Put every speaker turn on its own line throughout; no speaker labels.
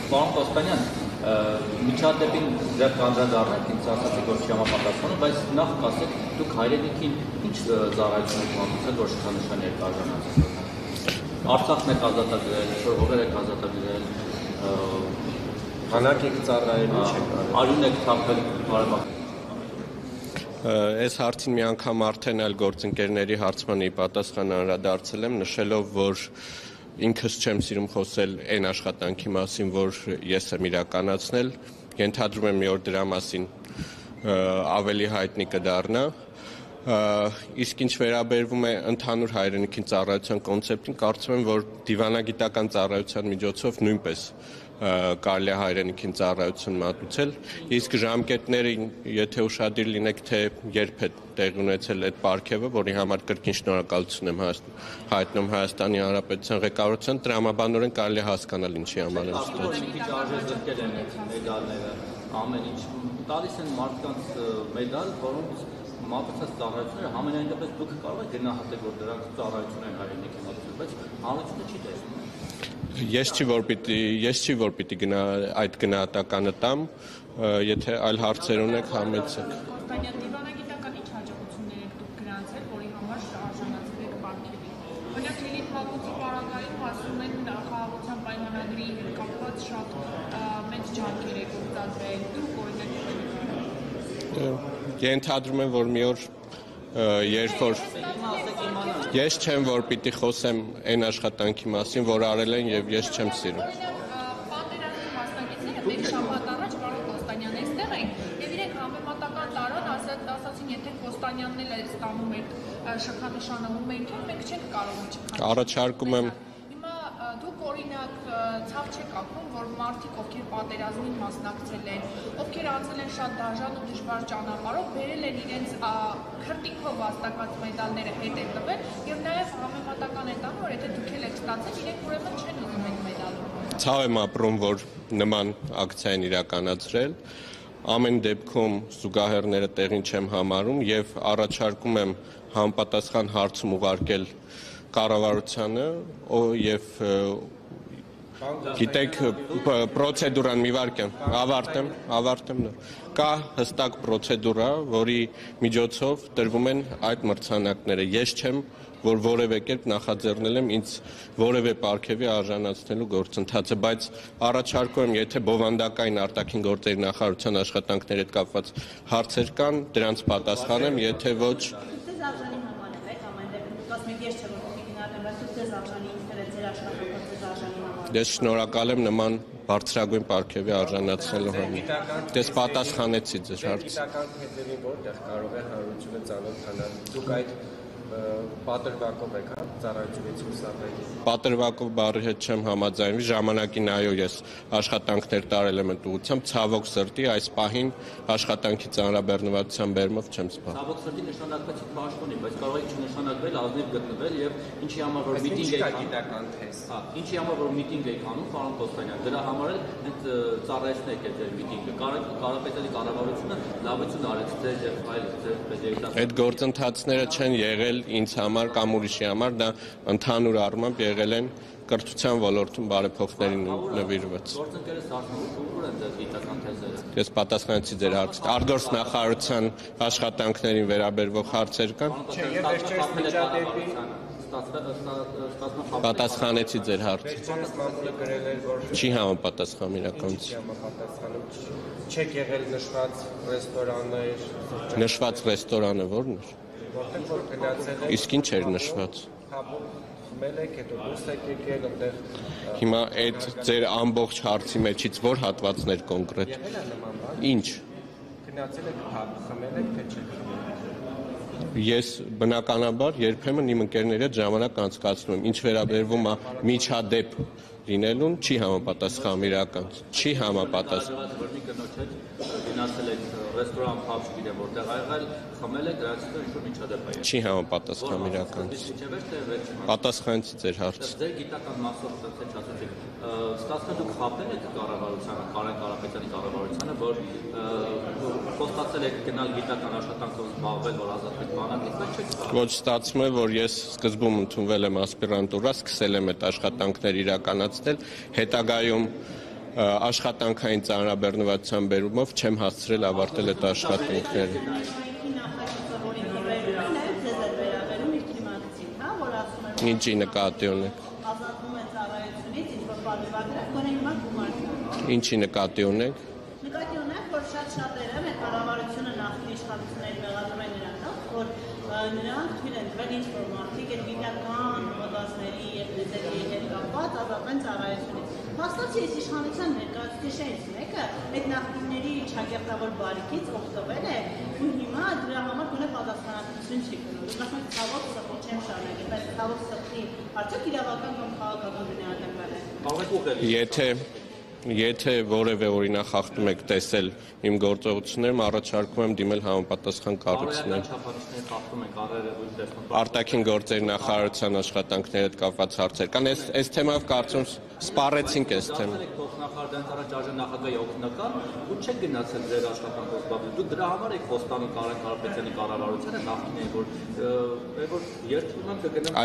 Պարոն Կոստանյան, միջադեպին ձեր կանդրադառնանք, ինձ ասացիք, որ չի համապատասխանում, բայց նախ կասեք, դուք հայրենիքին ինչ ծառայություն եք մատուցել, որ շքանշան եք արժանացել։ Արցախն եք ազատագրել, հողեր եք ազատագրել,
հանակ եք ծառայել, ինչ եք արել։
Արյուն եք թափել Ղարաբաղ։
Այս հարցին մի անգամ արդեն այլ գործընկերների հարցմանի պատասխան անդրադարձել եմ, նշելով, որ ինքս չեմ սիրում խոսել այն աշխատանքի մասին, որ ես եմ իրականացնել, ենթադրում եմ մի օր դրա մասին ավելի հայտնի կդառնա, իսկ ինչ վերաբերվում է ընդհանուր հայրենիքին ծառայության կոնցեպտին, կարծում եմ, որ դիվանագիտական ծառայության միջոցով նույնպես կարելի է հայրենիքին ծառայություն մատուցել, իսկ ժամկետներին, եթե ուշադիր լինեք, թե երբ է տեղի ունեցել այդ պարգևը, որի համար կրկին շնորհակալություն եմ հայտնում Հայաստանի Հանրապետության ղեկավարության, տրամաբանորեն կարելի է հասկանալ ինչի համար եմ
ստացել։ Ամեն ինչ տալիս են մարդկանց մեդալ, որոնց մատուցած ծառայությունները համենայն դեպս դուք կարող եք գնահատել, որ դրանք ծառայություն են հայրենիքի մատուցել, բայց հանրությունը չի տեսնում։
Ես չի որ պիտի այդ գնահատականը տամ, եթե այլ հարցեր ունեք, համեցեք։
Դիվանագիտական ինչ հաջողություններ եք դուք գրանցել, որի համար արժանացել եք պարգևի։ Օրինակ Լիլիթ Մակուցի պարագայում ասում են խաղաղության պայմանագրի հետ կապված շատ մեծ ջանքեր եք գործադրել, դուք օրինակ
ենթադրում եմ, որ մի օր երբ որ ես չեմ, որ պիտի խոսեմ այն աշխատանքի մասին, որ արել են եւ ես չեմ սիրում։
Պատերազմի մասնակիցները մեկ շաբաթ առաջ պարոն Կոստանյան այստեղ էին եւ իրենք համեմատական տարան ասացին, եթե Կոստանյանն էլ ստանում եք շքանշանը ու մենք չենք կարող չքանշան։
Առաջարկում եմ
Դուք օրինակ ցավ չեք ապրում, որ մարդիկ, ովքեր պատերազմին մասնակցել են, ովքեր անցել են շատ դաժան ու դժվար ճանապարհով, բերել են իրենց քրտինքով վաստակված մեդալները հետ են տվել եւ նաեւ համեմատական են տանում, որ եթե դուք եք ստացել, իրենք ուրեմն չեն ուզում այդ մեդալը։
Ցավ եմ ապրում, որ նման ակցիա են իրականացրել, ամեն դեպքում զուգահեռները տեղին չեմ համարում եւ առաջարկում եմ համապատասխան հարցում ուղարկել կառավարությանը եւ գիտեք պրոցեդուրան մի վարքյան ավարտեմ նոր կա հստակ պրոցեդուրա, որի միջոցով տրվում են այդ մրցանակները։ Ես չեմ, որ որևէ կերպ նախաձեռնել եմ ինձ որևէ պարգևի արժանացնելու գործընթացը, բայց առաջարկում եմ, եթե բովանդակային արտաքին գործերի նախարարության աշխատանքների հետ կապված հարցեր կան, դրանց պատասխանեմ, եթե ոչ Ես շնորհակալ եմ նման բարձրագույն պարգևի արժանացնելու համար։ Դες պատասխանեցի ձեր հարցին։ Գիտական հետևին որտեղ կարող է հանրությունը ծանոթանալ։ Դուք այդ պատրվակով եք, ծառայությունից հուսահատել։ Պատրվակով բառի հետ չեմ համաձայնվի, ժամանակին այո ես աշխատանքներ տարել եմ այդ ուղղությամբ, ցավոք սրտի այս պահին աշխատանքի ծանրաբեռնվածության բերումով չեմ սպասում։
Ցավոք սրտի նշանակվեցիք պաշտոնի, բայց կարող եք չնշանակվել, ազնիվ գտնվել եւ ինչի համար որ միտինգ եք անում, ինչի համար որ միտինգ եք անում, պարոն Կոստանյան, դրա համար էլ այդ ծառայեցնեք այդ միտինգը։ Կարապետալի կառավարությունը լավություն արեց ձեր եւ այլ ձեր պետերիտասը։
Այդ գործընթացները չեն եղել ինձ համար կամ ուրիշի համար, դա ընդհանուր առմամբ եղել են կրթության ոլորտում բարեփոխներին նվիրված։
Գործընկերս ուր են ձեր գիտական թեզերը։
Ես պատասխանեցի ձեր հարցին։ Արտգործ նախարարության աշխատանքներին վերաբերող հարցեր կան։ Պատասխանեցի ձեր հարցին։ Չի համապատասխանում իրականություն։ Չեք եղել նշված ռեստորաններ։ Նշված ռեստորանը ո՞րն էր։ Իսկ ինչ էր նշված։ Հիմա այդ ձեր ամբողջ հարցի մեջից ո՞ր հատվածներ կոնկրետ։ Ինչ։ Ես բնականաբար երբեմն իմ ընկերների հետ ժամանակ անցկացնում եմ, ինչ վերաբերվում է միջադեպ լինելուն, չի համապատասխանում իրականություն, չի համապատասխանում։
ռեստորան, փաբ, չգիտեմ որտեղ ա եղել, խմել եք, դրանից հետո ինչ-որ միջադեպ ա եղել։
Չի համապատասխան իրականություն։ Պատասխանեցի ձեր հարցը։
Ձեր գիտական մասով ցած ասացիք, ստացվում է դուք խաբել եք կառավարությանը, Կարեն Կարապետյանի կառավարությանը, որ խոստացել եք գնալ գիտական աշխատանքով զբաղվել, որ ազատվեք բանակից, բայց չեք ստացել։
Ոչ, ստացվում է, որ ես սկզբում ընդունվել եմ ասպիրանտուրա, սկսել եմ այդ աշխատանքներ իրականացնել, հետագայում աշխատանքային ծանրաբեռնվածության բերումով չեմ հասցրել ավարտել այդ աշխատանքները։ Ինչի նկատի ունեք։ Ինչի նկատի ունեք։
Նկատի ունենք, որ շատ-շատերը մեր կառավարությունը նախկին իշխանությունների մեղադրում են նրանով, որ նրանք թույլ են տվել ինչ-որ մարդիկ այդ գիտական մոտածների եւ լեզերի հետ կապված ազատվեն ծառայությունից։ Փաստացի այս իշխանության ներկայացուցիչներից մեկը այդ նախկինների ճակերտավոր բարիկից օգտվել է ու հիմա դրա համար գոնե պատասխանատվություն չի կրում։ Դուք ասում եք ցավոք սրտի չեմ շարունակել, բայց ցավոք սրտի արդյոք իրավական կամ քաղաքական բնույթ է։
Եթե որևէ օրինակ խախտում եք տեսել իմ գործողություններում, առաջարկում եմ դիմել համապատասխան կառույցներ։ Արտաքին գործերի նախարարության աշխատանքների հետ կապված հարցեր կան։ Այս թեմայով կարծում սպառեցինք այս թեման։
Փոխնախարարից առաջ արժան նախագահի օգնական ու չեք գնացել ձեր աշխատանքով զբաղվել։ Դուք դրա համար եք խոստանում Կարեն Կարապետյանի կառավարությանը նախկինին, որ երթում եմ կգնամ։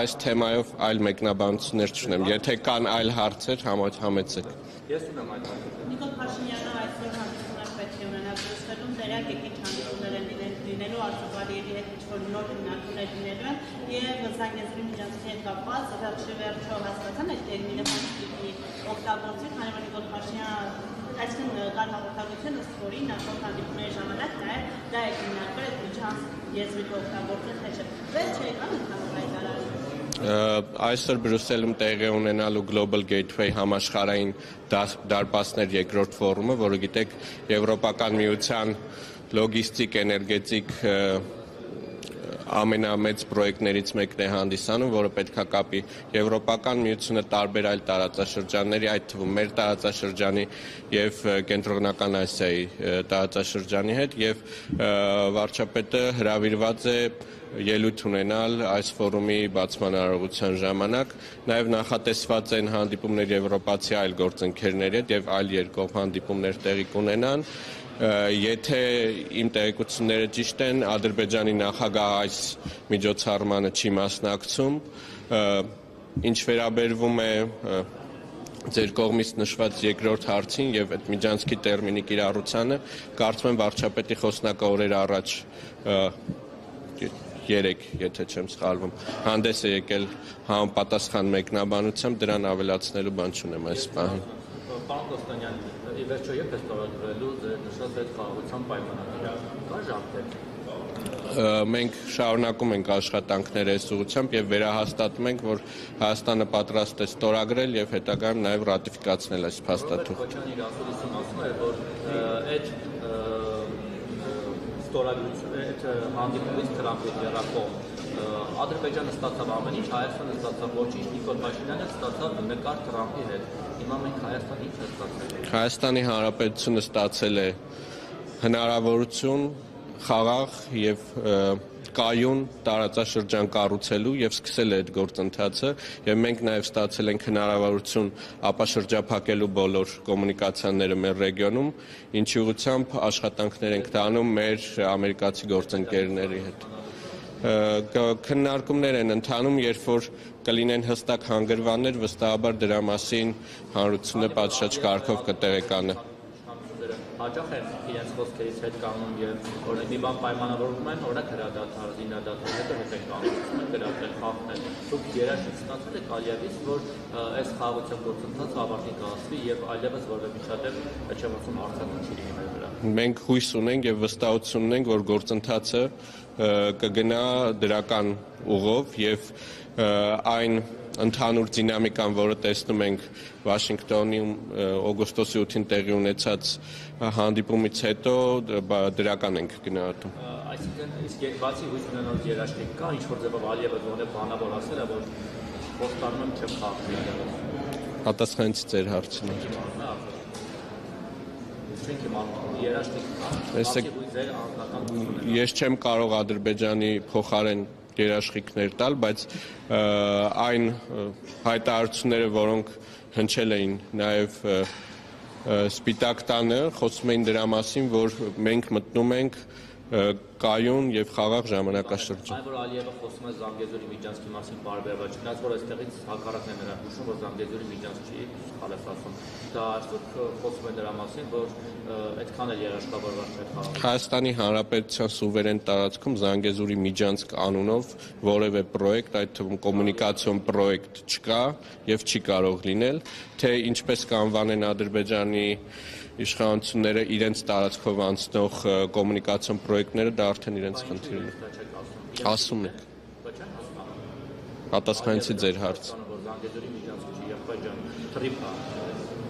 Այս թեմայով այլ մեկնաբանություններ չունեմ։ Եթե կան այլ հարցեր, համեցեք։
Ես ունեմ այդ հարցը։
Նիկոլ Փաշինյանը այսօր հանդիպումներ պետք է ունենա Բրյուսելում, դերակ եկիչ հանդիպումներ են լինելու Արծվալիևի հետ ինչ-որ նոր հիմնարկումներ լինելու են եւ Զանգեզուրի միջանցքի հետ կապված վերջը հասկացան այդ տերմինը պիտի օգտագործի, քանի որ Նիկոլ Փաշինյանը այսինքն կար հաղորդակցություն ըստ որի նախորդ հանդիպումների ժամանակ դա է հիմնարկվել այդ միջանց եզրիկ օգտագործել թե չէ։ Վերջը եկան ընդհանուր հայտարարություն։
Այսօր Բրյուսելում տեղի ունենալու Global Gateway համաշխարհային դարպասներ երկրորդ ֆորումը, որը գիտեք Եվրոպական միության լոգիստիկ, էներգետիկ ամենամեծ պրոյեկտներից մեկն է հանդիսանում, որը պետք է կապի Եվրոպական միությունը տարբեր այլ տարածաշրջանների, այդ թվում մեր տարածաշրջանի եւ Կենտրոնական Ասիայի տարածաշրջանի հետ եւ վարչապետը հրավիրված է ելույթ ունենալ այս ֆորումի բացման արարողության ժամանակ, նաև նախատեսված են հանդիպումներ եվրոպացի այլ գործընկերների հետ եւ այլ երկկողմ հանդիպումներ տեղի կունենան։ Եթե իմ տեղեկությունները ճիշտ են, Ադրբեջանի նախագահը այս միջոցառմանը չի մասնակցում, ինչ վերաբերվում է ձեր կողմից նշված երկրորդ հարցին եւ այդ միջանցքի տերմինի կիրառությանը, կարծում եմ վարչապետի խոսնակը օրեր առաջ 3, եթե չեմ սխալվում, հանդես է եկել համապատասխան մեկնաբանությամբ, դրան ավելացնելու բան չունեմ այս պահին։
Պարոն Կոստանյան, ի վերջո երբ է ստորագրվելու ձեր նշած այդ խաղաղության պայմանագիրը, կա ժամկետ։
Մենք շարունակում ենք աշխատանքներ այս ուղղությամբ եւ վերահաստատում ենք, որ Հայաստանը պատրաստ է ստորագրել եւ հետագայում նաեւ ռատիֆիկացնել այս փաստաթուղթը։
Քոչյանի ասում է, որ այդ ստորագրությունը այդ հանդիպումից Թրամփի դերակողմ Ադրբեջանը ստացավ ամեն ինչ, Հայաստանը ստացավ ոչինչ, Նիկոլ Փաշինյանը ստացավ նկար Թրամփի հետ։ Հիմա մենք Հայաստանը ինչ է ստացել։
Հայաստանի Հանրապետությունը ստացել է հնարավորություն խաղաղ եւ կայուն տարածաշրջան կառուցելու եւ սկսել է այդ գործընթացը եւ մենք նաեւ ստացել ենք հնարավորություն ապաշրջափակելու բոլոր կոմունիկացիաները մեր ռեգիոնում, ինչի ուղղությամբ աշխատանքներ ենք տանում մեր ամերիկացի գործընկերների հետ։ Քննարկումներ են ընթանում, երբ որ կլինեն հստակ հանգրվաններ, վստահաբար դրա մասին հանրությունը պատշաճ կարգով կտեղեկանա։
Հաճախ են իրենց խոսքերից հետ կանում եւ օրինակ մի բան պայմանավորվում են, օրինակ հրադադար, զինադադար, հետո հետ են կանում, գրավել, խախտել։ Դուք երաշխիք ստացել եք Ալիևից, որ այս խաղաղության գործընթացը ավարտի կհասվի եւ այլևս որևէ միջադեպ չեմ ասում հարձակում չի լինի մեր վրա։
Մենք հույս ունենք եւ վստահություն ունենք, որ գործընթացը կգնա դրական ուղով եւ այն ընդհանուր դինամիկան, որը տեսնում ենք Վաշինգտոնում օգոստոսի 8-ին տեղի ունեցած հանդիպումից հետո, դրական ենք գնահատում։
Այսինքն իսկ բացի հույս ունենալուց երաշխիք կա, ինչ որ ձևով Ալիևը ոնե բանավոր ասել է, որ խոստանում եմ չեմ խախտի։
Պատասխանեցի ձեր հարցին։
չենք իմանում երաշխիք
Ես չեմ կարող Ադրբեջանի փոխարեն երաշխիքներ տալ, բայց այն հայտարարությունները, որոնք հնչել էին նաև Սպիտակ տանը, խոսում էին դրա մասին, որ մենք մտնում ենք կայուն եւ խաղաղ ժամանակաշրջան։
Այն որ Ալիևը խոսում է Զանգեզուրի միջանցքի մասին բարբերված, չնայած որ այստեղից հակառակն է նրան հուշում, որ Զանգեզուրի միջանցք չի, սխալ է ասում։ Դա այսօր խոսում է դրա մասին, որ այդքան էլ երաշխավորված չէ խաղաղ։
Հայաստանի Հանրապետության սուվերեն տարածքում Զանգեզուրի միջանցք անունով որևէ պրոյեկտ, այդ թվում կոմունիկացիոն պրոյեկտ չկա եւ չի կարող լինել, թե ինչպես կանվանեն Ադրբեջանի իշխանությունները իրենց տարածքով անցնող կոմունիկացիոն պրոյեկտները, դա արդեն իրենց խնդիրն է։ Ասում եք։ Պատասխանեցի ձեր հարցը։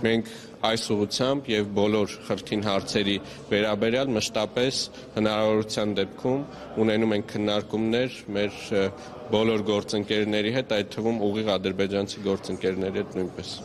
Մենք այս ուղղությամբ եւ բոլոր խրթին հարցերի վերաբերյալ մշտապես հնարավորության դեպքում ունենում ենք քննարկումներ մեր բոլոր գործընկերների հետ, այդ թվում ուղիղ ադրբեջանցի գործընկերների հետ նույնպես։